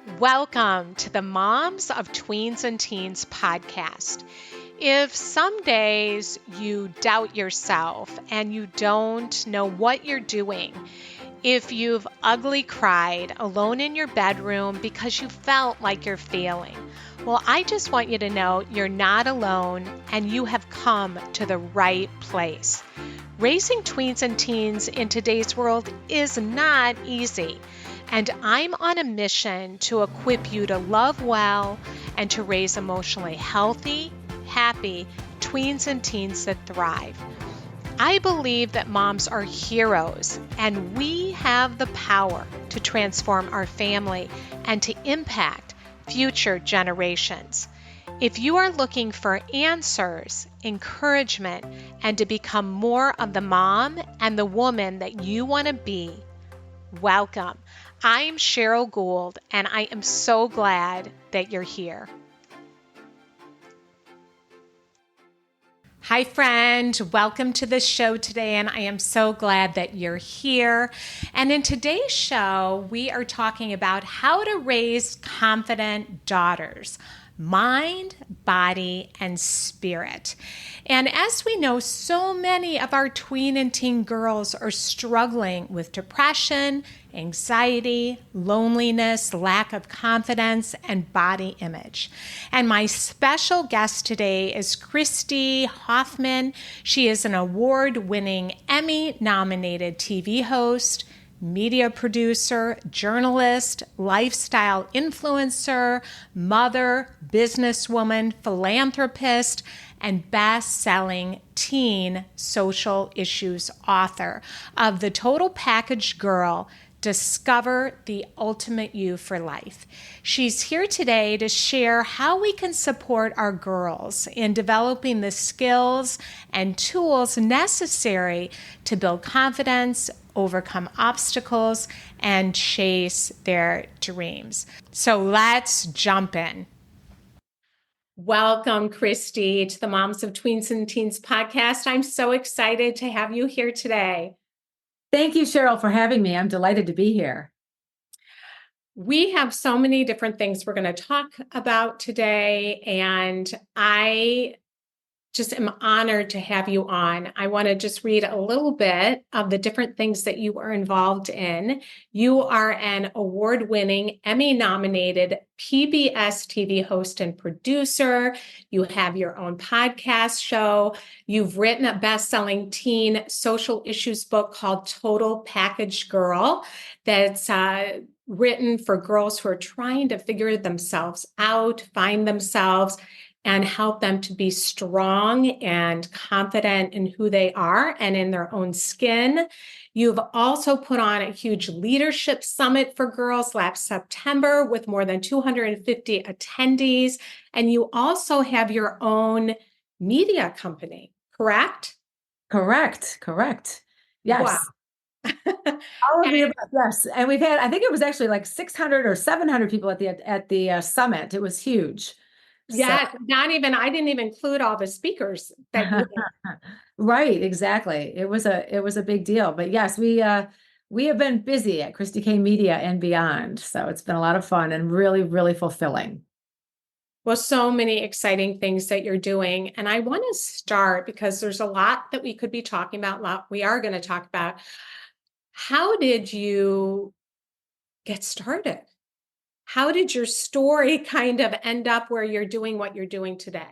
Welcome to the Moms of Tweens and Teens podcast. If some days you doubt yourself and you don't know what you're doing, if you've ugly cried alone in your bedroom because you felt like you're failing, well, I just want you to know you're not alone and you have come to the right place. Raising tweens and teens in today's world is not easy. And I'm on a mission to equip you to love well and to raise emotionally healthy, happy tweens and teens that thrive. I believe that moms are heroes and we have the power to transform our family and to impact future generations. If you are looking for answers, encouragement, and to become more of the mom and the woman that you want to be, welcome. I'm Cheryl Gould, and I am so glad that you're here. Hi, friend. Welcome to the show today, and I am so glad that you're here. And in today's show, we are talking about how to raise confident daughters. Mind, body, and spirit. And as we know, so many of our tween and teen girls are struggling with depression, anxiety, loneliness, lack of confidence, and body image. And my special guest today is Kristi Hoffman. She is an award-winning, Emmy-nominated TV host, media producer, journalist, lifestyle influencer, mother, businesswoman, philanthropist, and best-selling teen social issues author of The Total Package Girl, Discover the Ultimate You for Life. She's here today to share how we can support our girls in developing the skills and tools necessary to build confidence, overcome obstacles, and chase their dreams. So let's jump in. Welcome, Kristi, to the Moms of Tweens and Teens podcast. I'm so excited to have you here today. Thank you, Cheryl, for having me. I'm delighted to be here. We have so many different things we're going to talk about today, and I just am honored to have you on. I want to just read a little bit of the different things that you are involved in. You are an award-winning, Emmy-nominated PBS TV host and producer. You have your own podcast show. You've written a best-selling teen social issues book called Total Package Girl that's written for girls who are trying to figure themselves out, find themselves, and help them to be strong and confident in who they are and in their own skin. You've also put on a huge leadership summit for girls last September with more than 250 attendees. And you also have your own media company, correct? Correct. Yes. Wow. All of the above, yes. And we've had, I think it was actually like 600 or 700 people at the summit. It was huge. Yeah, so. I didn't even include all the speakers that Right, exactly. It was a big deal. But yes, we have been busy at Kristi K Media and beyond. So it's been a lot of fun and really, really fulfilling. Well, so many exciting things that you're doing. And I want to start because there's a lot that we could be talking about, we are going to talk about. How did you get started? How did your story kind of end up where you're doing what you're doing today?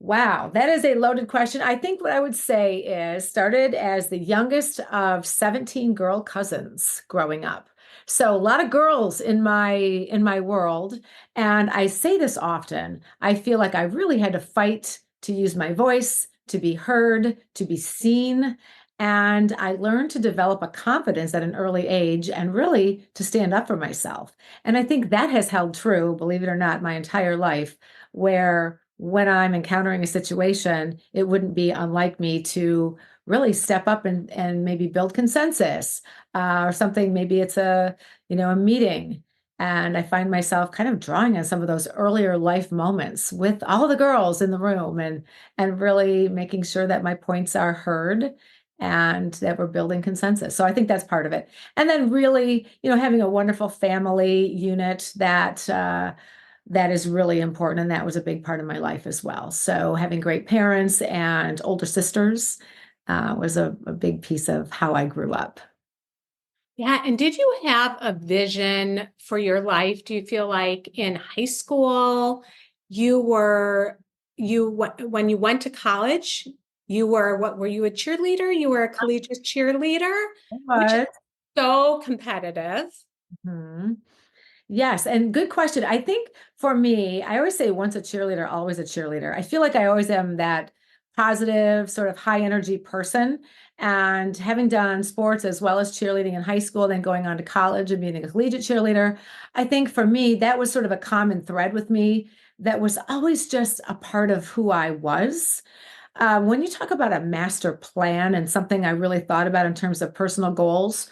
Wow, that is a loaded question. I think what I would say is started as the youngest of 17 girl cousins growing up. So a lot of girls in my world, and I say this often, I feel like I really had to fight to use my voice, to be heard, to be seen. And I learned to develop a confidence at an early age and really to stand up for myself. And I think that has held true, believe it or not, my entire life, where when I'm encountering a situation, it wouldn't be unlike me to really step up and maybe build consensus or something. Maybe it's a meeting. And I find myself kind of drawing on some of those earlier life moments with all the girls in the room and really making sure that my points are heard and that we're building consensus. So I think that's part of it. And then really, having a wonderful family unit that is really important. And that was a big part of my life as well. So having great parents and older sisters was a big piece of how I grew up. Yeah. And did you have a vision for your life? Do you feel like in high school you were, when you went to college, you were, what were you, a cheerleader? You were a collegiate cheerleader, which is But so competitive. mhm. Yes, and good question. I think for me, I always say once a cheerleader, always a cheerleader. I feel like I always am that positive, sort of high energy person. And having done sports as well as cheerleading in high school, then going on to college and being a collegiate cheerleader, I think for me, that was sort of a common thread with me that was always just a part of who I was. When you talk about a master plan and something I really thought about in terms of personal goals,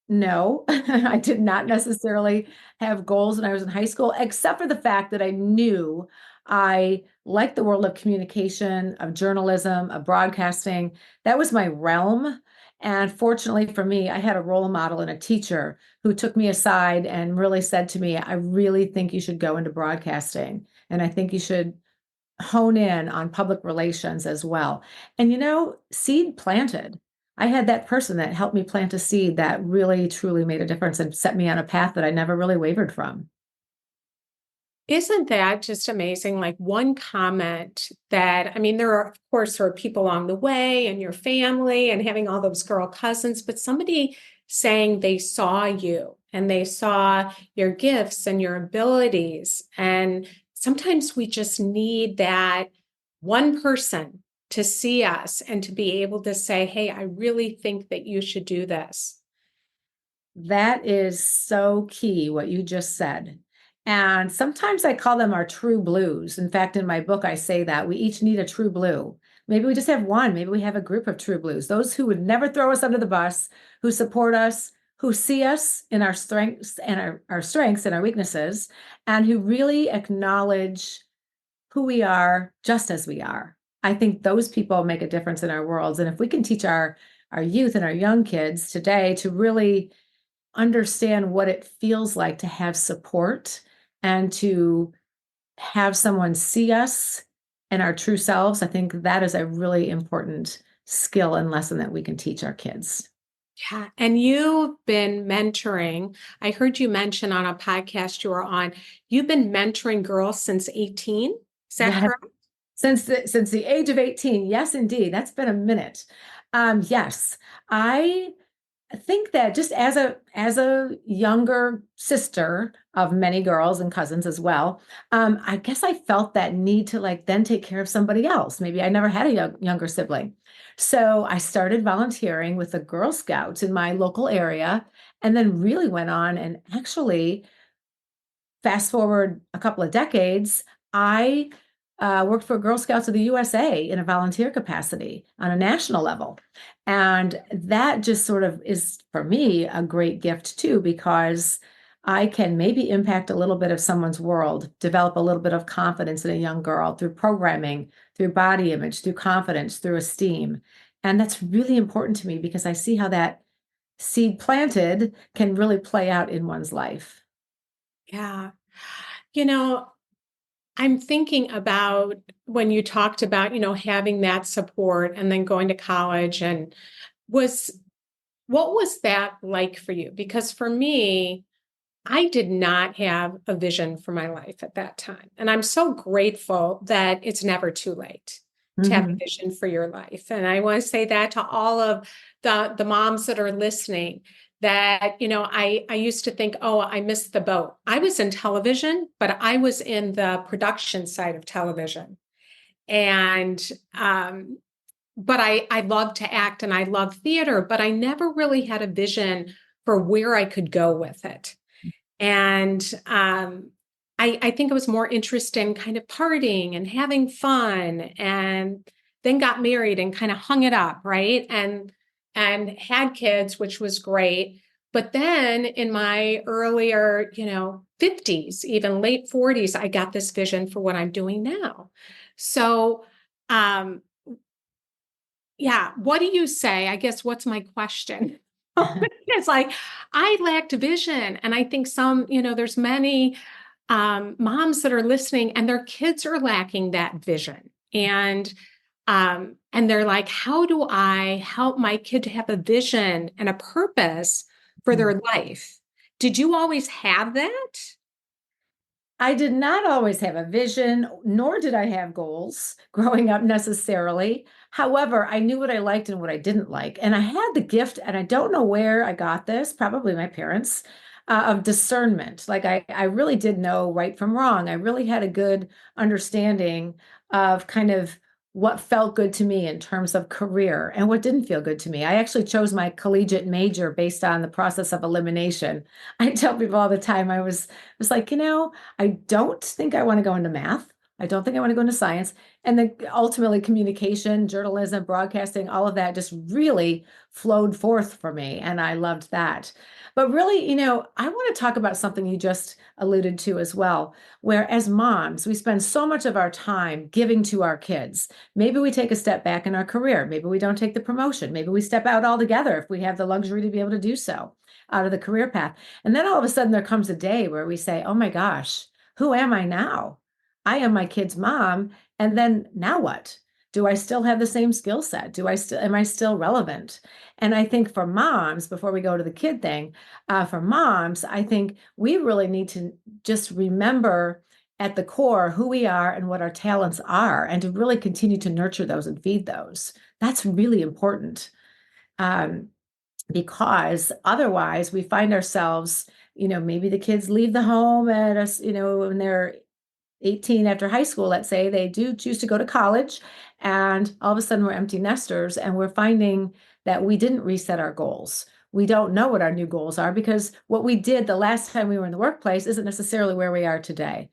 no, I did not necessarily have goals when I was in high school, except for the fact that I knew I liked the world of communication, of journalism, of broadcasting. That was my realm. And fortunately for me, I had a role model and a teacher who took me aside and really said to me, I really think you should go into broadcasting. And I think you should hone in on public relations as well. And seed planted. I had that person that helped me plant a seed that really truly made a difference and set me on a path that I never really wavered from. Isn't that just amazing? Like one comment that, I mean, there are, of course, there are people along the way and your family and having all those girl cousins, but somebody saying they saw you and they saw your gifts and your abilities. And sometimes we just need that one person to see us and to be able to say, hey, I really think that you should do this. That is so key, what you just said. And sometimes I call them our true blues. In fact, in my book, I say that we each need a true blue. Maybe we just have one. Maybe we have a group of true blues, those who would never throw us under the bus, who support us, who see us in our strengths and our strengths and our weaknesses, and who really acknowledge who we are just as we are. I think those people make a difference in our worlds. And if we can teach our youth and our young kids today to really understand what it feels like to have support and to have someone see us and our true selves, I think that is a really important skill and lesson that we can teach our kids. Yeah. And you've been mentoring. I heard you mention on a podcast you were on, you've been mentoring girls since 18. Is that Yeah, correct? since the age of 18, yes, indeed. That's been a minute. Yes, I think that just as a younger sister of many girls and cousins as well, I guess I felt that need to like then take care of somebody else. Maybe I never had a younger sibling. So I started volunteering with the Girl Scouts in my local area and then really went on and actually fast forward a couple of decades, I worked for Girl Scouts of the USA in a volunteer capacity on a national level. And that just sort of is, for me, a great gift too, because I can maybe impact a little bit of someone's world, develop a little bit of confidence in a young girl through programming, through body image, through confidence, through esteem. And that's really important to me because I see how that seed planted can really play out in one's life. Yeah. You know, I'm thinking about when you talked about, having that support and then going to college and was what was that like for you? Because for me, I did not have a vision for my life at that time. And I'm so grateful that it's never too late to have a Mhm. vision for your life. And I want to say that to all of the moms that are listening that, I used to think, oh, I missed the boat. I was in television, but I was in the production side of television. And but I love to act and I love theater, but I never really had a vision for where I could go with it. And I think it was more interested in kind of partying and having fun, and then got married and kind of hung it up, right? And had kids, which was great. But then in my earlier, 50s, even late 40s, I got this vision for what I'm doing now. So, um, yeah, what do you say? I guess what's my question? It's like I lacked vision. And I think there's many moms that are listening and their kids are lacking that vision. And they're like, how do I help my kid to have a vision and a purpose for their life? Did you always have that? I did not always have a vision, nor did I have goals growing up necessarily. However, I knew what I liked and what I didn't like. And I had the gift, and I don't know where I got this, probably my parents, of discernment. Like I really did know right from wrong. I really had a good understanding of kind of what felt good to me in terms of career and what didn't feel good to me. I actually chose my collegiate major based on the process of elimination. I tell people all the time I was like, I don't think I want to go into math. I don't think I want to go into science. And then ultimately, communication, journalism, broadcasting, all of that just really flowed forth for me. And I loved that. But really, I want to talk about something you just alluded to as well, where as moms, we spend so much of our time giving to our kids. Maybe we take a step back in our career. Maybe we don't take the promotion. Maybe we step out altogether if we have the luxury to be able to do so out of the career path. And then all of a sudden there comes a day where we say, oh my gosh, who am I now? I am my kid's mom. And then now what? Do I still have the same skill set? Am I still relevant? And I think for moms, before we go to the kid thing, for moms, I think we really need to just remember at the core who we are and what our talents are, and to really continue to nurture those and feed those. That's really important. Um, because otherwise we find ourselves, maybe the kids leave the home at us, when they're 18 after high school, let's say they do choose to go to college, and all of a sudden we're empty nesters and we're finding that we didn't reset our goals. We don't know what our new goals are because what we did the last time we were in the workplace isn't necessarily where we are today.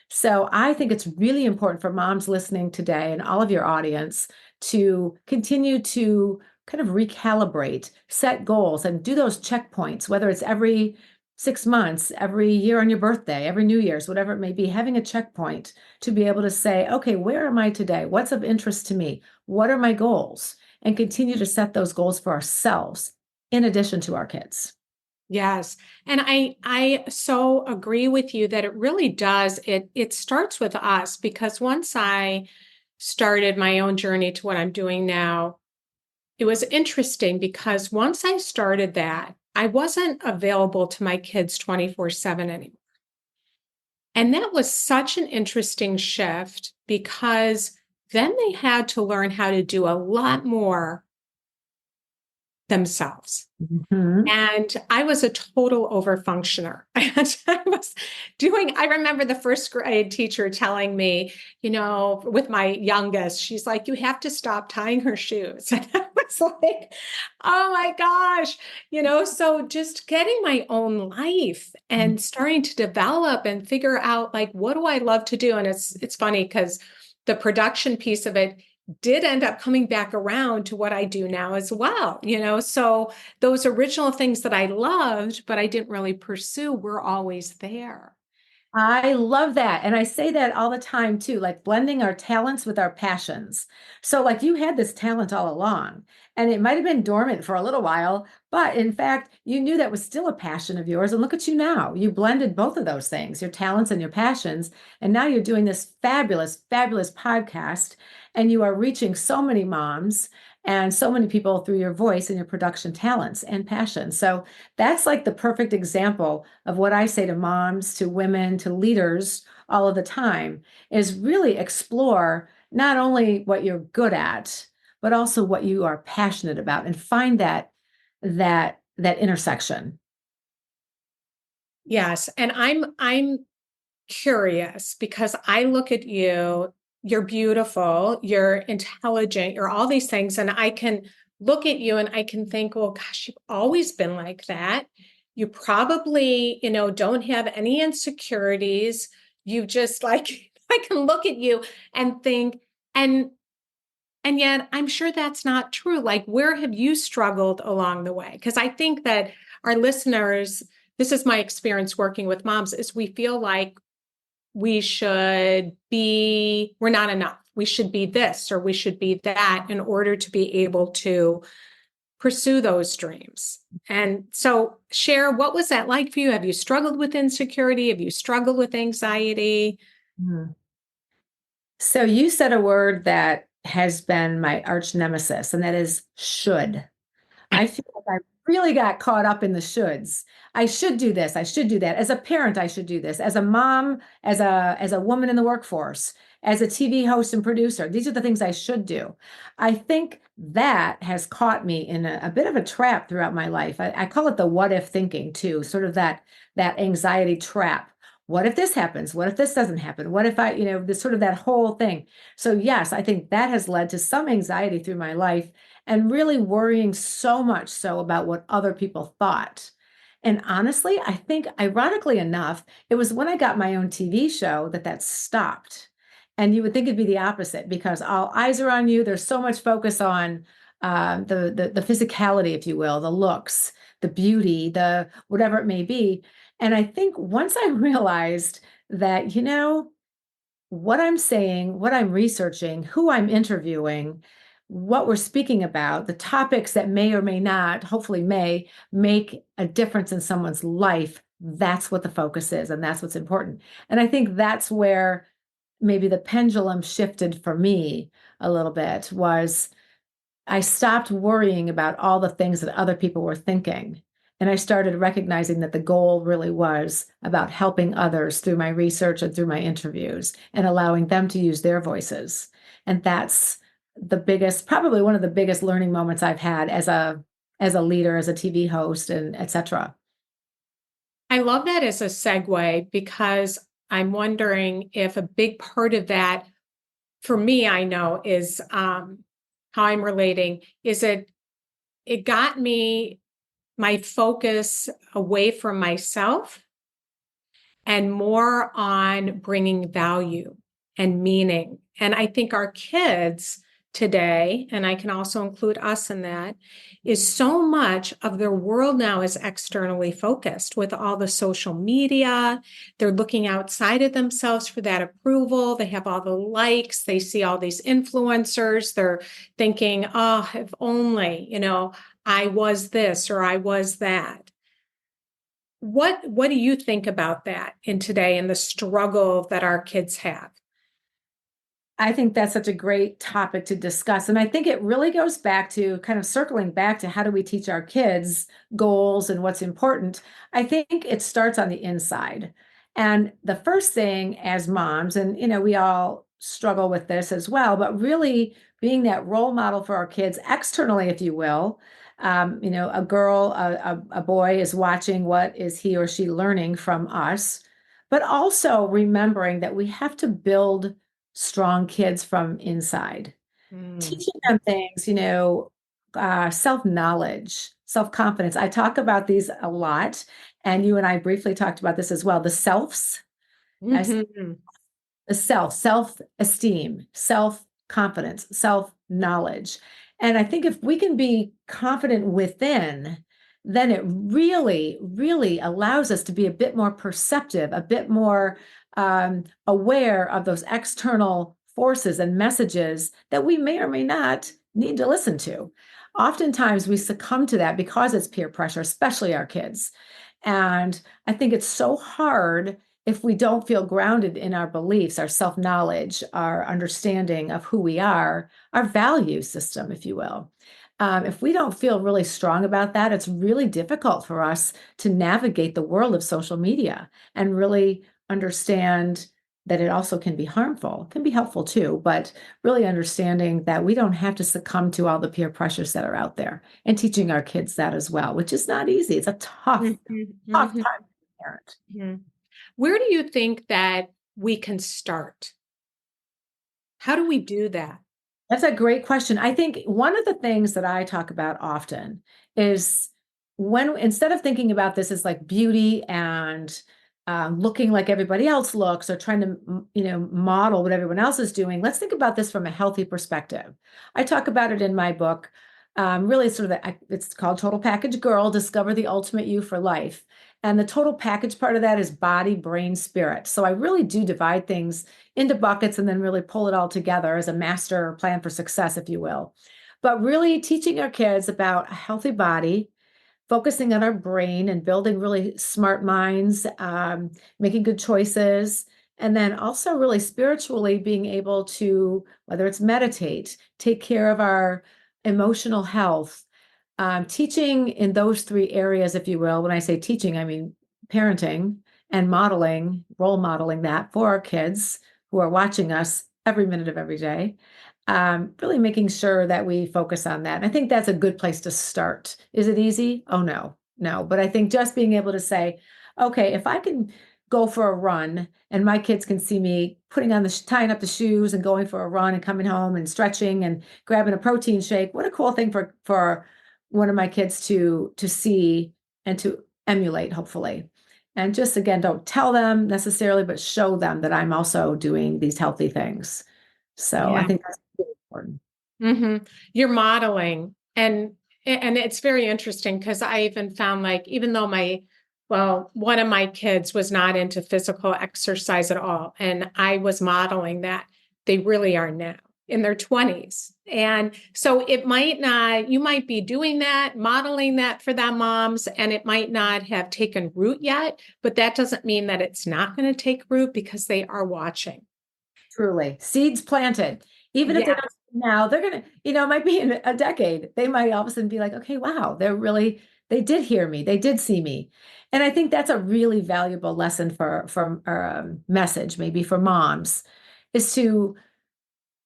So I think it's really important for moms listening today and all of your audience to continue to kind of recalibrate, set goals, and do those checkpoints, whether it's every 6 months, every year on your birthday, every New Year's, whatever it may be, having a checkpoint to be able to say, okay, where am I today? What's of interest to me? What are my goals? And continue to set those goals for ourselves in addition to our kids. Yes. And I so agree with you that it really does. It starts with us because once I started my own journey to what I'm doing now, it was interesting because once I started that, I wasn't available to my kids 24/7 anymore. And that was such an interesting shift because then they had to learn how to do a lot more themselves. Mhm. And I was a total overfunctioner. I remember the first grade teacher telling me, with my youngest, she's like, you have to stop tying her shoes. And I was like, oh my gosh, so just getting my own life and starting to develop and figure out like, what do I love to do? And it's funny because the production piece of it did end up coming back around to what I do now as well, so those original things that I loved, but I didn't really pursue were always there. I love that. And I say that all the time too, like blending our talents with our passions. So, like you had this talent all along, and it might have been dormant for a little while, but in fact, you knew that was still a passion of yours. And look at you now. You blended both of those things, your talents and your passions. And now you're doing this fabulous, fabulous podcast, and you are reaching so many moms and so many people through your voice and your production talents and passion. So, that's like the perfect example of what I say to moms, to women, to leaders all of the time is really explore not only what you're good at, but also what you are passionate about and find that intersection. Yes, and I'm curious because I look at you, you're beautiful, you're intelligent, you're all these things. And I can look at you and I can think, well, gosh, you've always been like that. You probably, don't have any insecurities. You just like, I can look at you and think, and and yet I'm sure that's not true. Like, where have you struggled along the way? Because I think that our listeners, this is my experience working with moms, is we feel like we should be, we're not enough. We should be this or we should be that in order to be able to pursue those dreams. And so, share, what was that like for you? Have you struggled with insecurity? Have you struggled with anxiety? Mhm. So you said a word that has been my arch nemesis, and that is should. I feel like I really got caught up in the shoulds. I should do this. I should do that. As a parent, I should do this. As a mom, as a woman in the workforce, as a TV host and producer, these are the things I should do. I think that has caught me in a bit of a trap throughout my life. I call it the what if thinking too, sort of that anxiety trap. What if this happens? What if this doesn't happen? What if I, this sort of that whole thing. So yes, I think that has led to some anxiety through my life and really worrying so much so about what other people thought. And honestly, I think ironically enough, it was when I got my own TV show that stopped. And you would think it'd be the opposite because all eyes are on you. There's so much focus on the physicality, if you will, the looks, the beauty, the whatever it may be. And I think once I realized that, what I'm saying, what I'm researching, who I'm interviewing, what we're speaking about, the topics that may or may not, hopefully may, make a difference in someone's life. That's what the focus is, and that's what's important. And I think that's where maybe the pendulum shifted for me a little bit was I stopped worrying about all the things that other people were thinking. And I started recognizing that the goal really was about helping others through my research and through my interviews and allowing them to use their voices. And that's the biggest, probably one of the biggest learning moments I've had as a leader, as a TV host, and et cetera. I love that as a segue because I'm wondering if a big part of that, for me, I know is how I'm relating. Is it got me my focus away from myself and more on bringing value and meaning. And I think our kids today, and I can also include us in that, is so much of their world now is externally focused with all the social media. They're looking outside of themselves for that approval. They have all the likes. They see all these influencers. They're thinking, oh, if only, I was this or I was that. What do you think about that in today and the struggle that our kids have? I think that's such a great topic to discuss. And I think it really goes back to kind of circling back to how do we teach our kids goals and what's important. I think it starts on the inside. And the first thing as moms, and we all struggle with this as well, but really being that role model for our kids externally, if you will. A girl, a boy is watching what is he or she learning from us, but also remembering that we have to build strong kids from inside, Mm. teaching them things, self-knowledge, self-confidence. I talk about these a lot, and you and I briefly talked about this as well. The selves, Mhm. the self-esteem, self-confidence, self-knowledge. And I think if we can be confident within, then it really, really allows us to be a bit more perceptive, a bit more aware of those external forces and messages that we may or may not need to listen to. Oftentimes we succumb to that because it's peer pressure, especially our kids. And I think it's so hard if we don't feel grounded in our beliefs, our self knowledge, our understanding of who we are, our value system, if you will. If we don't feel really strong about that, it's really difficult for us to navigate the world of social media and really understand that it also can be harmful, can be helpful too, but really understanding that we don't have to succumb to all the peer pressures that are out there and teaching our kids that as well, which is not easy. It's a tough, Mhm. tough Mhm. time to be a parent. Mhm. Where do you think that we can start? How do we do that? That's a great question. I think one of the things that I talk about often is when instead of thinking about this as like beauty and looking like everybody else looks or trying to, model what everyone else is doing, let's think about this from a healthy perspective. I talk about it in my book. Really, sort of, it's called Total Package Girl: Discover the Ultimate You for Life. And the total package part of that is body, brain, spirit. So I really do divide things into buckets and then really pull it all together as a master plan for success, if you will. But really teaching our kids about a healthy body, focusing on our brain and building really smart minds, making good choices, and then also really spiritually being able to, whether it's meditate, take care of our emotional health, teaching in those three areas, if you will. When I say teaching, I mean parenting and modeling, role modeling that for our kids who are watching us every minute of every day. Really making sure that we focus on that. And I think that's a good place to start. Is it easy? Oh, no, no. But I think just being able to say, okay, if I can go for a run and my kids can see me putting on tying up the shoes and going for a run and coming home and stretching and grabbing a protein shake, what a cool thing for one of my kids to see and to emulate, hopefully. And just again, don't tell them necessarily, but show them that I'm also doing these healthy things. So I Yeah. think that's really important. You're modeling, and it's very interesting because I even found, like, even though one of my kids was not into physical exercise at all, and I was modeling that, they really are now in their 20s. And so you might be doing that, modeling that for them moms, and it might not have taken root yet, but that doesn't mean that it's not going to take root because they are watching. Truly. Seeds planted. Even if they Yeah. don't now, they're gonna, it might be in a decade. They might all of a sudden be like, okay, wow, they did hear me, they did see me. And I think that's a really valuable lesson for message, maybe for moms, is to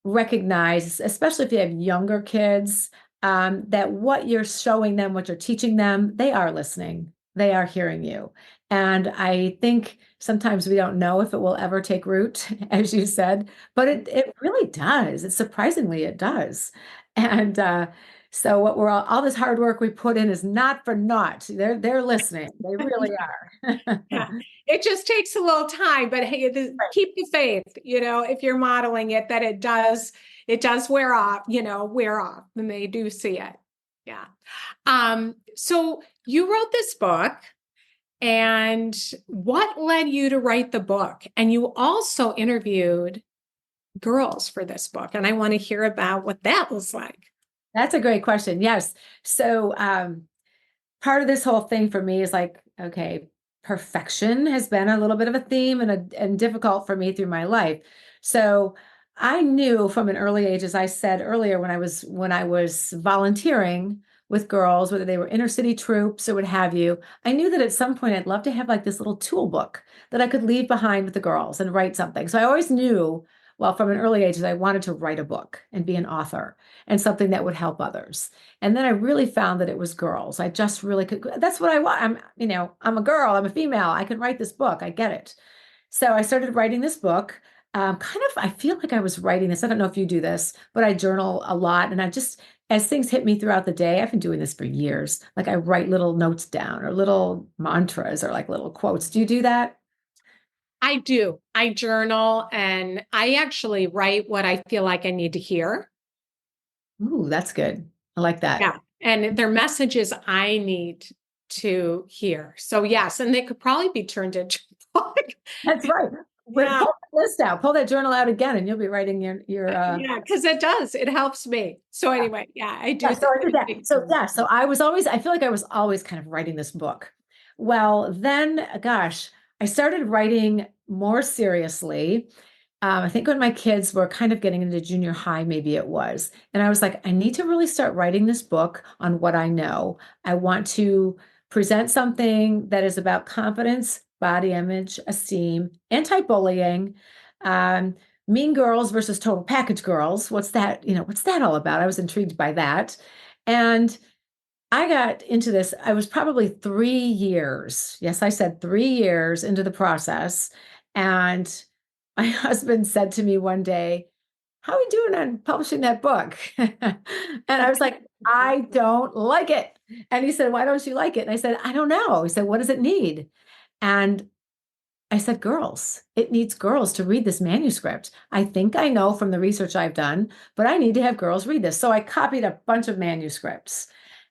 recognize, especially if you have younger kids, that what you're showing them, what you're teaching them, they are listening, they are hearing you. And I think sometimes we don't know if it will ever take root, as you said, but it really does. It does. And so what all this hard work we put in is not for naught. They're listening. They really are. Yeah, it just takes a little time, but hey, keep the faith, if you're modeling it, that it does wear off, and they do see it. Yeah. So you wrote this book, and what led you to write the book? And you also interviewed girls for this book, and I want to hear about what that was like. That's a great question. Yes. So part of this whole thing for me is like, okay, perfection has been a little bit of a theme and difficult for me through my life. So I knew from an early age, as I said earlier, when I was volunteering with girls, whether they were inner city troops or what have you, I knew that at some point I'd love to have like this little tool book that I could leave behind with the girls and write something. So I always knew, well, from an early age, that I wanted to write a book and be an author and something that would help others. And then I really found that it was girls. I just really could. That's what I want. I'm a girl. I'm a female. I can write this book. I get it. So I started writing this book. I feel like I was writing this. I don't know if you do this, but I journal a lot. And as things hit me throughout the day, I've been doing this for years. Like I write little notes down or little mantras or like little quotes. Do you do that? I do. I journal, and I actually write what I feel like I need to hear. Ooh, that's good. I like that. Yeah. And they're messages I need to hear. So yes, and they could probably be turned into a book. That's right. Yeah. Pull that list out, pull that journal out again, and you'll be writing your Yeah, because it does. It helps me. So anyway, yeah, I do yeah, so I did that. think So yeah, so I feel like I was always kind of writing this book. Well, then, gosh, I started writing more seriously. I think when my kids were kind of getting into junior high, maybe it was. And I was like, I need to really start writing this book on what I know. I want to present something that is about confidence, body image, esteem, anti-bullying, um, mean girls versus total package girls. What's that all about? I was intrigued by that. And I got into this, I was probably 3 years. Yes, I said 3 years into the process. And my husband said to me one day, how are we doing on publishing that book? And I was like, I don't like it. And he said, why don't you like it? And I said, I don't know. He said, what does it need? And I said, girls, it needs girls to read this manuscript. I think I know from the research I've done, but I need to have girls read this. So I copied a bunch of manuscripts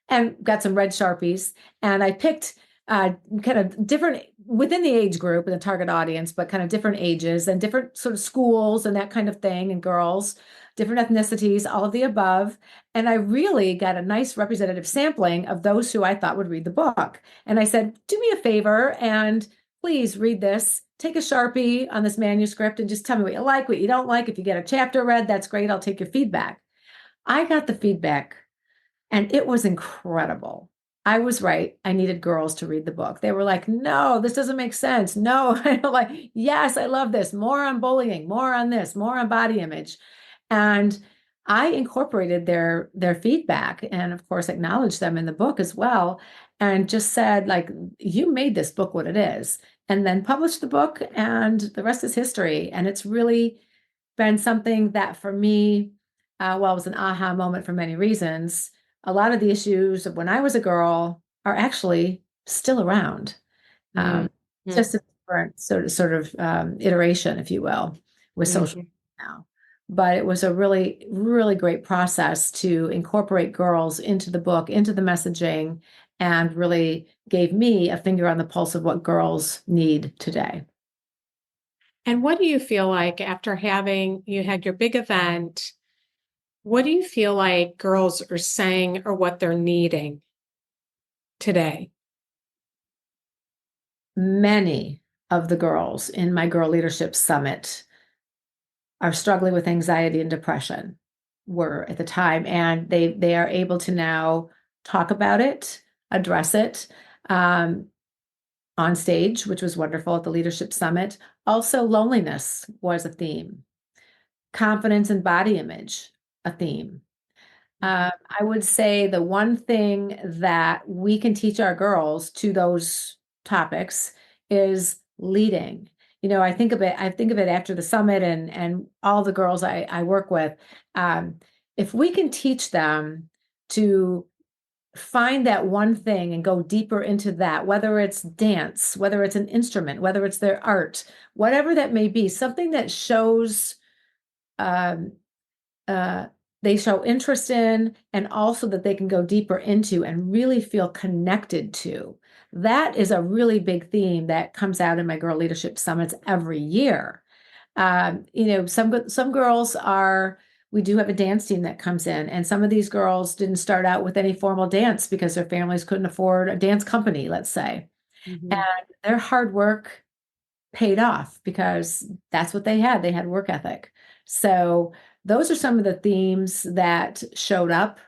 and got some red Sharpies. And I picked uh, kind of different within the age group and the target audience, but kind of different ages and different sort of schools and that kind of thing, and girls, different ethnicities, all of the above. And I really got a nice representative sampling of those who I thought would read the book. And I said, do me a favor and please read this. Take a Sharpie on this manuscript and just tell me what you like, what you don't like. If you get a chapter read, that's great. I'll take your feedback. I got the feedback and it was incredible. I was right. I needed girls to read the book. They were like, no, this doesn't make sense. No, I'm like, yes, I love this. More on bullying, more on this, more on body image. And I incorporated their feedback and of course acknowledged them in the book as well. And just said, like, you made this book what it is. And then published the book, and the rest is history. And it's really been something that for me, well, it was an aha moment for many reasons. A lot of the issues of when I was a girl are actually still around. Um, Mm-hmm. just a different sort of iteration, if you will, with social Mm-hmm. now. But it was a really, really great process to incorporate girls into the book, into the messaging, and really gave me a finger on the pulse of what girls need today. And what do you feel like after having you had your big event? What do you feel like girls are saying or what they're needing today? Many of the girls in my Girl Leadership Summit are struggling with anxiety and depression, were at the time, and they are able to now talk about it, address it um, on stage, which was wonderful at the Leadership Summit. Also, loneliness was a theme, confidence and body image, a theme. I would say the one thing that we can teach our girls to those topics is leading. I think of it after the summit and all the girls I work with. Um, if we can teach them to find that one thing and go deeper into that, whether it's dance, whether it's an instrument, whether it's their art, whatever that may be, something that shows um, uh, they show interest in, and also that they can go deeper into and really feel connected to. That is a really big theme that comes out in my Girl Leadership Summits every year. Some girls are. We do have a dance team that comes in, and some of these girls didn't start out with any formal dance because their families couldn't afford a dance company, let's say. And Mm-hmm. their hard work paid off because that's what they had. They had work ethic. So those are some of the themes that showed up.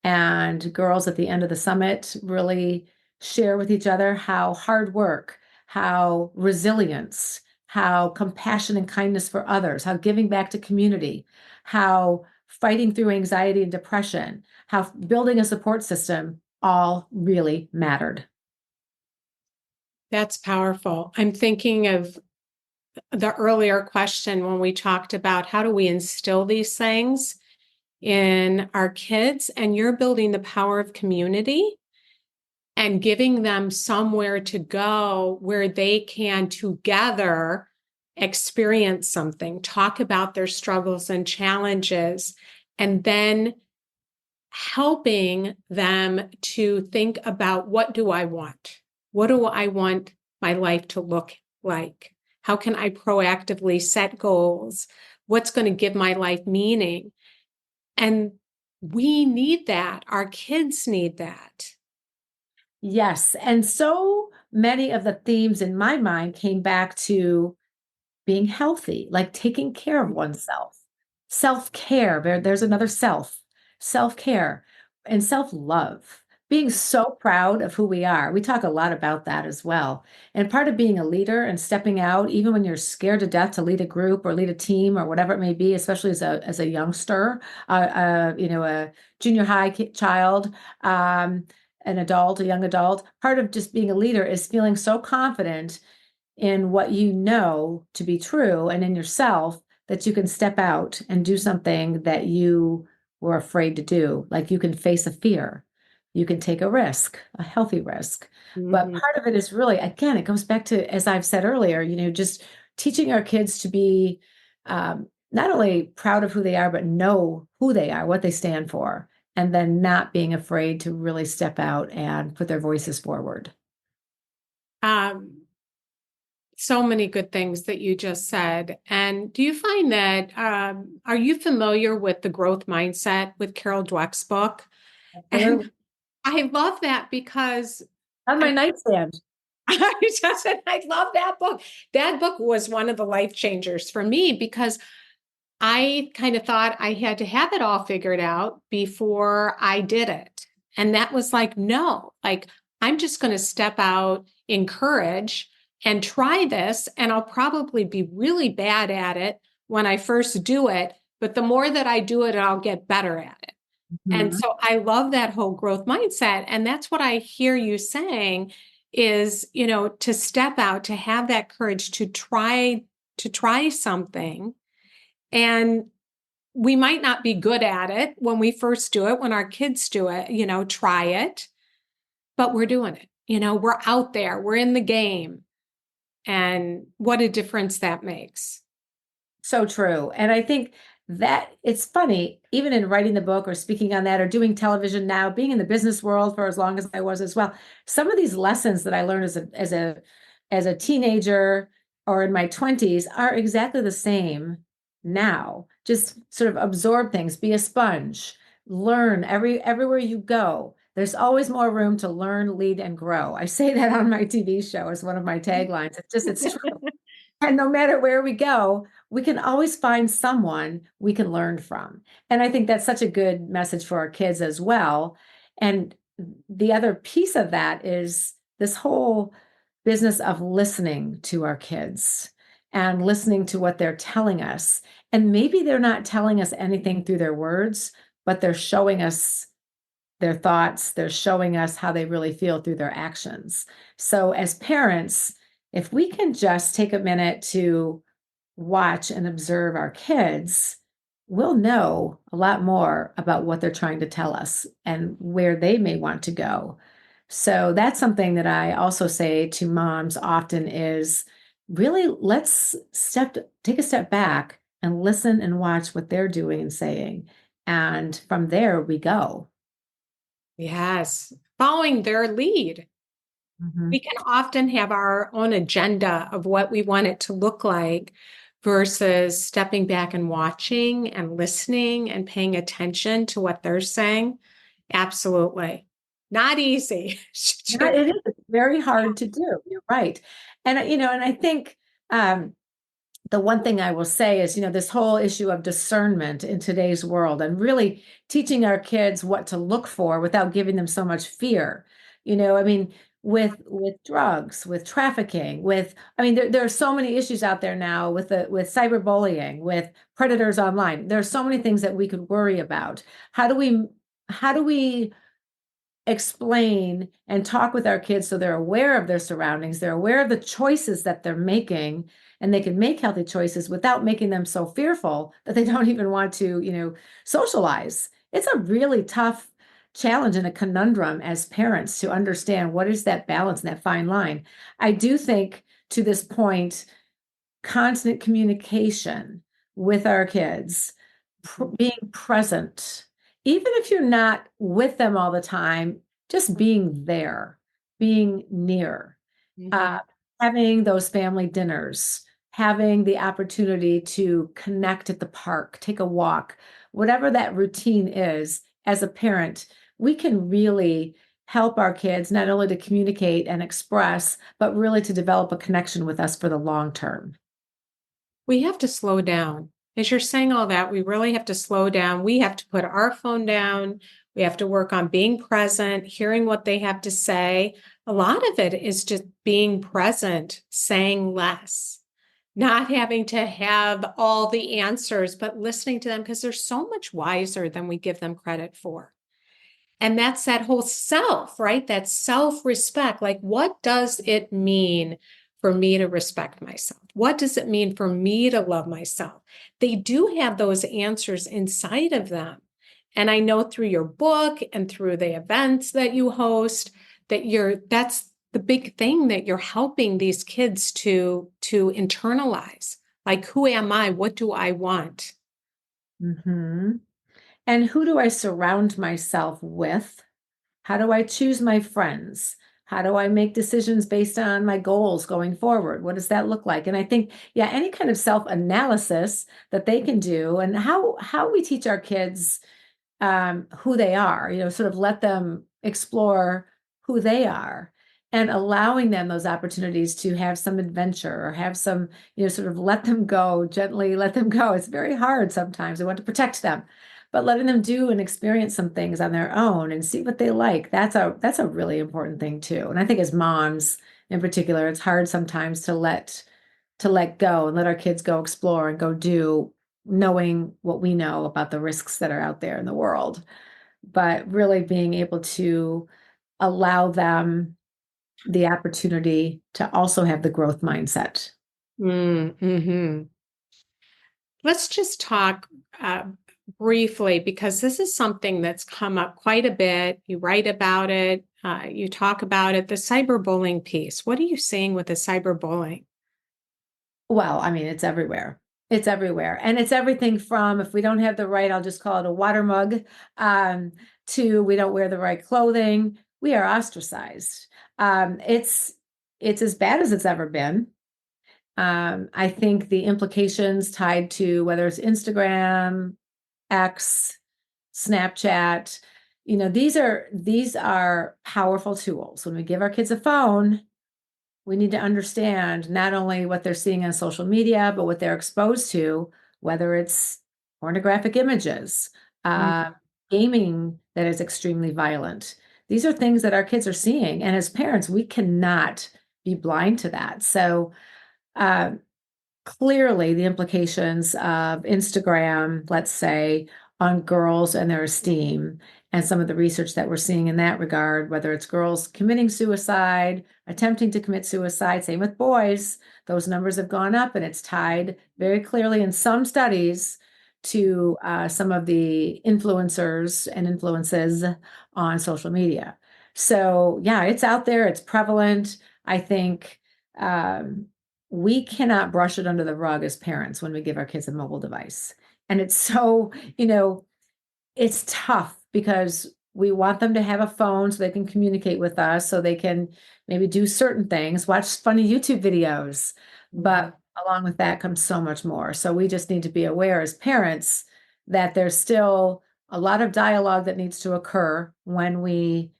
And girls at the end of the summit really share with each other how hard work, how resilience, how compassion and kindness for others, how giving back to community, how fighting through anxiety and depression, how building a support system all really mattered. That's powerful. I'm thinking of the earlier question when we talked about how do we instill these things in our kids, and you're building the power of community and giving them somewhere to go where they can together experience something, talk about their struggles and challenges, and then helping them to think about what do I want? What do I want my life to look like? How can I proactively set goals? What's going to give my life meaning? And we need that. Our kids need that. Yes. And so many of the themes in my mind came back to being healthy, like taking care of oneself, self-care. There's another self-care, and self-love, being so proud of who we are. We talk a lot about that as well. And part of being a leader and stepping out, even when you're scared to death to lead a group or lead a team or whatever it may be, especially as a youngster, a junior high child, an adult, a young adult, part of just being a leader is feeling so confident in what you know to be true and in yourself that you can step out and do something that you were afraid to do. Like you can face a fear, you can take a risk, a healthy risk. But Mhm. part of it is really, again, it goes back to, as I've said earlier, just teaching our kids to be not only proud of who they are, but know who they are, what they stand for, and then not being afraid to really step out and put their voices forward. Um, so many good things that you just said. And do you find that, are you familiar with the growth mindset with Carol Dweck's book? And Absolutely. I love that because On my I, nightstand. I love that book. That book was one of the life changers for me because I kind of thought I had to have it all figured out before I did it. And that was like, no, like I'm just going to step out in courage and try this. And I'll probably be really bad at it when I first do it. But the more that I do it, I'll get better at it. And Mhm. so I love that whole growth mindset. And that's what I hear you saying is, to step out, to have that courage to try something. And we might not be good at it when we first do it, when our kids do it, try it, but we're doing it. We're out there, we're in the game. And what a difference that makes. So true. And I think that it's funny, even in writing the book or speaking on that or doing television now, being in the business world for as long as I was as well, some of these lessons that I learned as a teenager or in my 20s are exactly the same now. Just sort of absorb things, be a sponge, learn everywhere you go. There's always more room to learn, lead, and grow. I say that on my TV show as one of my taglines. It's true. And no matter where we go, we can always find someone we can learn from. And I think that's such a good message for our kids as well. And the other piece of that is this whole business of listening to our kids and listening to what they're telling us. And maybe they're not telling us anything through their words, but they're showing us their thoughts, they're showing us how they really feel through their actions. So, as parents, if we can just take a minute to watch and observe our kids, we'll know a lot more about what they're trying to tell us and where they may want to go. So, that's something that I also say to moms often is really take a step back and listen and watch what they're doing and saying. And from there we go. Yes. Following their lead. We Mhm. can often have our own agenda of what we want it to look like versus stepping back and watching and listening and paying attention to what they're saying. Absolutely. Not easy to Yeah, do. it is. It's very hard to do. You're right. And I think um, the one thing I will say is, this whole issue of discernment in today's world and really teaching our kids what to look for without giving them so much fear. I mean, with drugs, with trafficking, there are so many issues out there now with cyberbullying, with predators online. There are so many things that we could worry about. How do we explain and talk with our kids so they're aware of their surroundings, they're aware of the choices that they're making, and they can make healthy choices without making them so fearful that they don't even want to, socialize. It's a really tough challenge and a conundrum as parents to understand what is that balance and that fine line. I do think to this point, constant communication with our kids, being present, even if you're not with them all the time, just being there, being near, uh, Mhm. having those family dinners, having the opportunity to connect at the park, take a walk, whatever that routine is, as a parent, we can really help our kids not only to communicate and express, but really to develop a connection with us for the long term. We have to slow down. As you're saying all that, we really have to slow down. We have to put our phone down. We have to work on being present, hearing what they have to say. A lot of it is just being present, saying less, not having to have all the answers, but listening to them because they're so much wiser than we give them credit for. And that's that whole self, right? That self respect. Like, what does it mean for me to respect myself? What does it mean for me to love myself? They do have those answers inside of them. And I know through your book and through the events that you host that that's the big thing that you're helping these kids to internalize. Like, who am I? What do I want? Mhm. And who do I surround myself with? How do I choose my friends? How do I make decisions based on my goals going forward? What does that look like? And I think, yeah, any kind of self-analysis that they can do, and how we teach our kids who they are, sort of let them explore who they are and allowing them those opportunities to have some adventure or have some, sort of let them go, gently let them go. It's very hard sometimes. We want to protect them, but letting them do and experience some things on their own and see what they like. That's a really important thing too. And I think as moms in particular, it's hard sometimes to let go and let our kids go explore and go do, knowing what we know about the risks that are out there in the world, but really being able to allow them the opportunity to also have the growth mindset. Mm-hmm. Let's just talk briefly, because this is something that's come up quite a bit. You write about it, you talk about it, the cyberbullying piece. What are you seeing with the cyberbullying? Well, I mean, it's everywhere. It's everywhere. And it's everything from, if we don't have the right, I'll just call it a water mug, to we don't wear the right clothing, we are ostracized. It's as bad as it's ever been. I think the implications tied to whether it's Instagram, X, Snapchat, these are powerful tools. When we give our kids a phone, we need to understand not only what they're seeing on social media, but what they're exposed to, whether it's pornographic images, uh, gaming that is extremely violent. These are things that our kids are seeing. And as parents, we cannot be blind to that. So, uh, clearly the implications of Instagram, let's say, on girls and their esteem, and some of the research that we're seeing in that regard, whether it's girls committing suicide, attempting to commit suicide, same with boys, those numbers have gone up, and it's tied very clearly in some studies to some of the influencers and influences on social media. So, yeah, it's out there, it's prevalent. I think. We cannot brush it under the rug as parents when we give our kids a mobile device. And it's so, it's tough because we want them to have a phone so they can communicate with us, so they can maybe do certain things, watch funny YouTube videos. But along with that comes so much more. So we just need to be aware as parents that there's still a lot of dialogue that needs to occur when we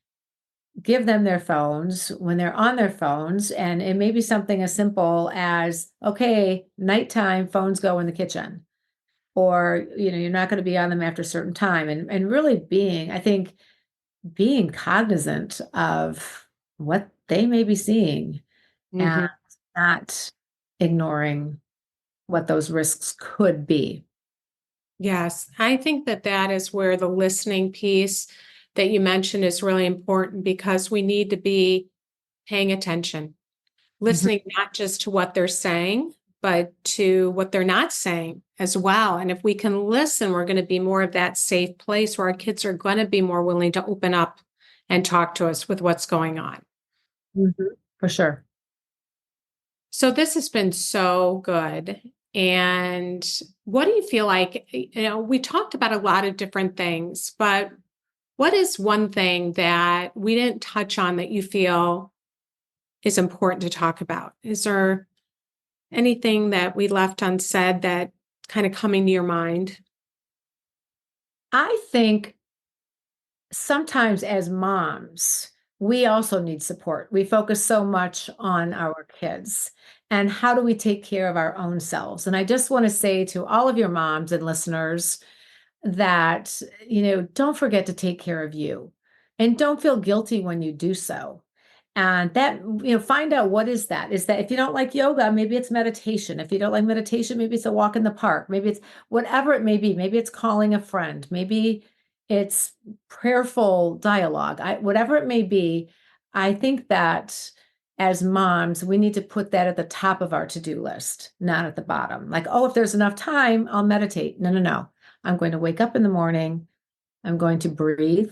give them their phones, when they're on their phones. And it may be something as simple as, okay, nighttime phones go in the kitchen, or, you're not going to be on them after a certain time. And really I think being cognizant of what they may be seeing Mm-hmm. and not ignoring what those risks could be. Yes, I think that that is where the listening piece that you mentioned is really important, because we need to be paying attention, Mhm. listening not just to what they're saying, but to what they're not saying as well. And if we can listen, we're going to be more of that safe place where our kids are going to be more willing to open up and talk to us with what's going on. Mhm. For sure. So this has been so good. And what do you feel like? We talked about a lot of different things, but what is one thing that we didn't touch on that you feel is important to talk about? Is there anything that we left unsaid that kind of coming to your mind? I think sometimes as moms, we also need support. We focus so much on our kids, and how do we take care of our own selves? And I just want to say to all of your moms and listeners that, don't forget to take care of you, and don't feel guilty when you do so. And that, find out, what is that? Is that if you don't like yoga, maybe it's meditation. If you don't like meditation, maybe it's a walk in the park. Maybe it's whatever it may be. Maybe it's calling a friend. Maybe it's prayerful dialogue. Whatever it may be, I think that as moms, we need to put that at the top of our to-do list, not at the bottom. Like, oh, if there's enough time, I'll meditate. No, no, no. I'm going to wake up in the morning. I'm going to breathe.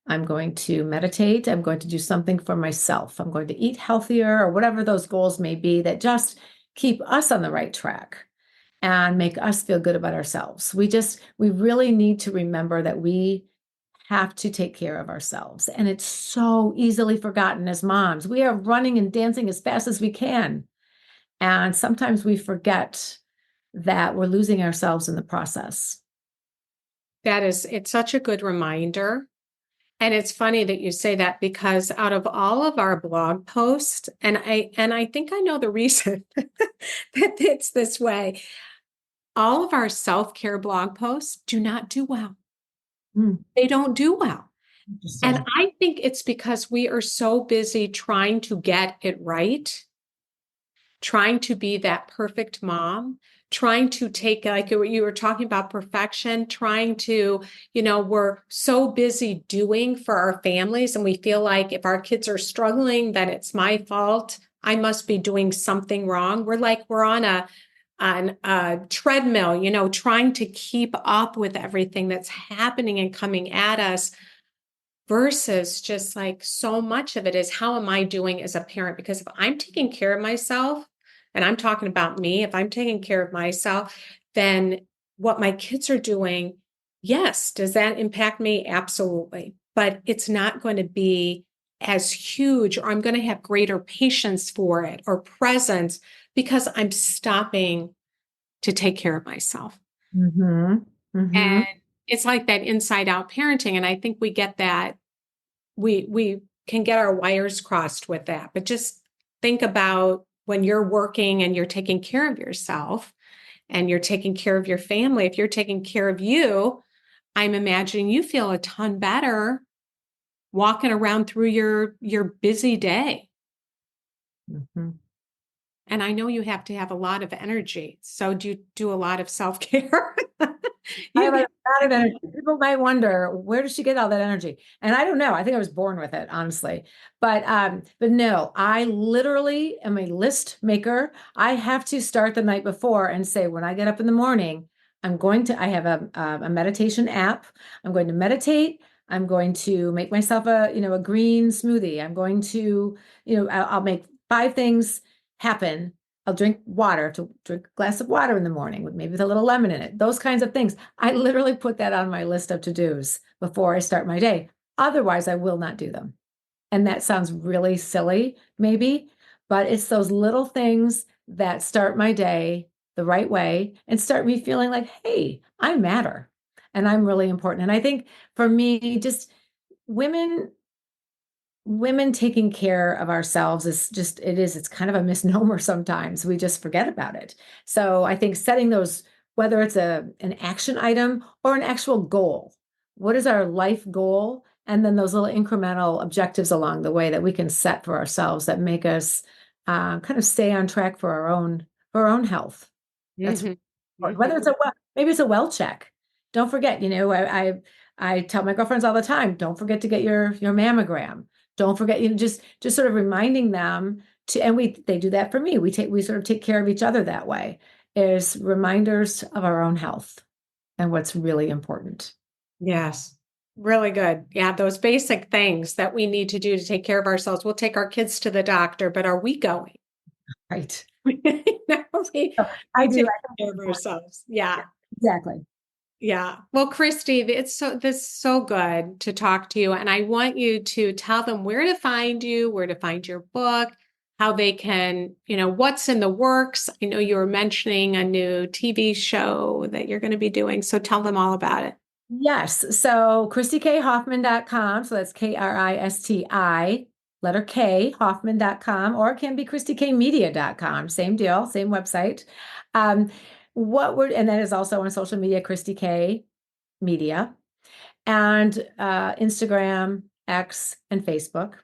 I'm going to meditate. I'm going to do something for myself. I'm going to eat healthier, or whatever those goals may be that just keep us on the right track and make us feel good about ourselves. We really need to remember that we have to take care of ourselves. And it's so easily forgotten as moms. We are running and dancing as fast as we can. And sometimes we forget that we're losing ourselves in the process. It's such a good reminder. And it's funny that you say that because out of all of our blog posts, and I think I know the reason that it's this way, all of our self-care blog posts do not do well. They don't do well. And I think it's because we are so busy trying to get it right, trying to be that perfect mom, trying to take, like you were talking about perfection, trying to, we're so busy doing for our families. And we feel like if our kids are struggling, then it's my fault. I must be doing something wrong. We're on a treadmill, trying to keep up with everything that's happening and coming at us. Versus just like so much of it is how am I doing as a parent? Because if I'm taking care of myself, and I'm talking about me, if I'm taking care of myself, then what my kids are doing, yes, does that impact me? Absolutely. But it's not going to be as huge, or I'm going to have greater patience for it or presence because I'm stopping to take care of myself. Mm-hmm. Mm-hmm. And it's like that inside out parenting. And I think we get that. We can get our wires crossed with that, but just think about when you're working and you're taking care of yourself and you're taking care of your family. If you're taking care of you, I'm imagining you feel a ton better walking around through your busy day. Mm-hmm. And I know you have to have a lot of energy. So do you do a lot of self-care? I have a lot of energy. People might wonder, where does she get all that energy? And I don't know. I think I was born with it, honestly. But no, I literally am a list maker. I have to start the night before and say, when I get up in the morning, I have a meditation app. I'm going to meditate. I'm going to make myself a green smoothie. I'm going to, I'll make 5 things happen. I'll drink a glass of water in the morning with maybe with a little lemon in it. Those kinds of things. I literally put that on my list of to-dos before I start my day. Otherwise, I will not do them. And that sounds really silly, maybe, but it's those little things that start my day the right way and start me feeling like, hey, I matter and I'm really important. And I think for me, just women taking care of ourselves it's kind of a misnomer sometimes. We just forget about it. So I think setting those, whether it's an action item or an actual goal, what is our life goal? And then those little incremental objectives along the way that we can set for ourselves that make us kind of stay on track for our own health. That's whether it's maybe it's a well check. Don't forget, I tell my girlfriends all the time, don't forget to get your mammogram. Don't forget, just sort of reminding them and they do that for me. We sort of take care of each other that way, is reminders of our own health and what's really important. Yes. Really good. Yeah, those basic things that we need to do to take care of ourselves. We'll take our kids to the doctor, but are we going? Right. I do. Take care of ourselves. Yeah. Exactly. Yeah. Well, Kristi, this is so good to talk to you. And I want you to tell them where to find you, where to find your book, how they can, what's in the works. I know you were mentioning a new TV show that you're going to be doing. So tell them all about it. Yes. So KristiKHoffman.com. So that's KRISTI, letter K, Hoffman.com, or it can be KristiKmedia.com. Same deal, same website. And that is also on social media, Kristi K Media, and Instagram, X, and Facebook.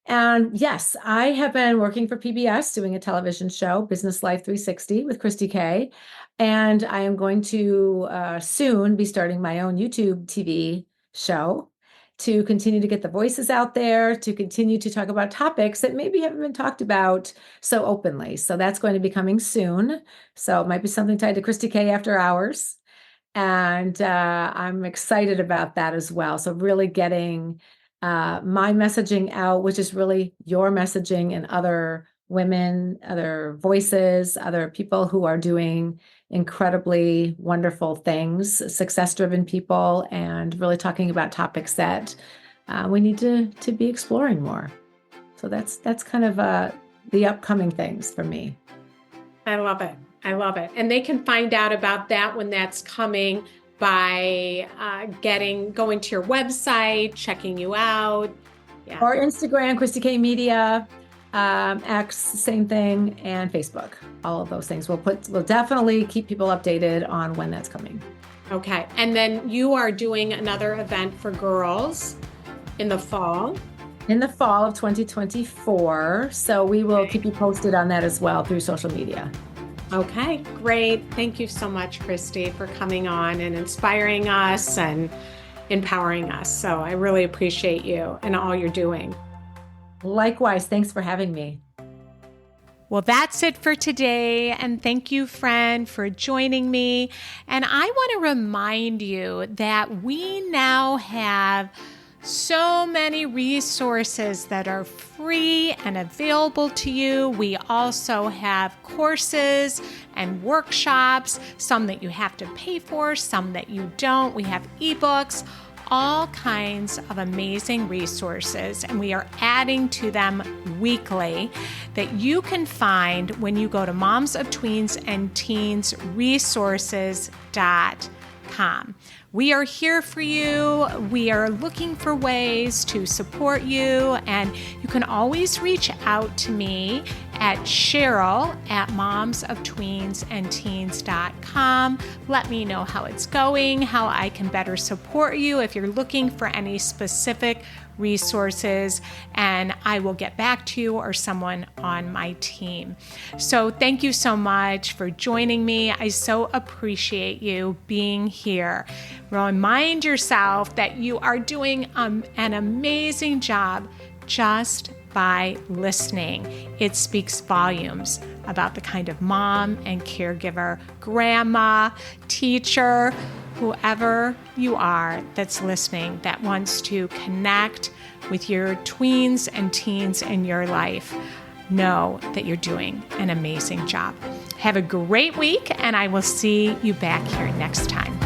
And yes, I have been working for PBS doing a television show, Business Life 360 with Kristi K. And I am going to soon be starting my own YouTube TV show to continue to get the voices out there, to continue to talk about topics that maybe haven't been talked about so openly. So that's going to be coming soon. So it might be something tied to Kristi K After Hours. And I'm excited about that as well. So really getting my messaging out, which is really your messaging and other women, other voices, other people who are doing incredibly wonderful things, success-driven people, and really talking about topics that we need to be exploring more. So that's kind of the upcoming things for me. I love it. I love it. And they can find out about that when that's coming by going to your website, checking you out. Yeah. Or Instagram, Kristi K Media, X, same thing, and Facebook. All of those things. We'll definitely keep people updated on when that's coming. Okay. And then you are doing another event for girls in the fall. In the fall of 2024. So we will keep you posted on that as well through social media. Okay, great. Thank you so much, Kristi, for coming on and inspiring us and empowering us. So I really appreciate you and all you're doing. Likewise. Thanks for having me. Well, that's it for today. And thank you, friend, for joining me. And I want to remind you that we now have so many resources that are free and available to you. We also have courses and workshops, some that you have to pay for, some that you don't. We have ebooks, all kinds of amazing resources, and we are adding to them weekly that you can find when you go to momsofteensandteensresources.com. We are here for you. We are looking for ways to support you, and you can always reach out to me at Cheryl@momsofteensandteens.com. Let me know how it's going, how I can better support you if you're looking for any specific resources, and I will get back to you or someone on my team. So thank you so much for joining me. I so appreciate you being here. Remind yourself that you are doing an amazing job just by listening. It speaks volumes about the kind of mom and caregiver, grandma, teacher, whoever you are that's listening, that wants to connect with your tweens and teens in your life. Know that you're doing an amazing job. Have a great week, and I will see you back here next time.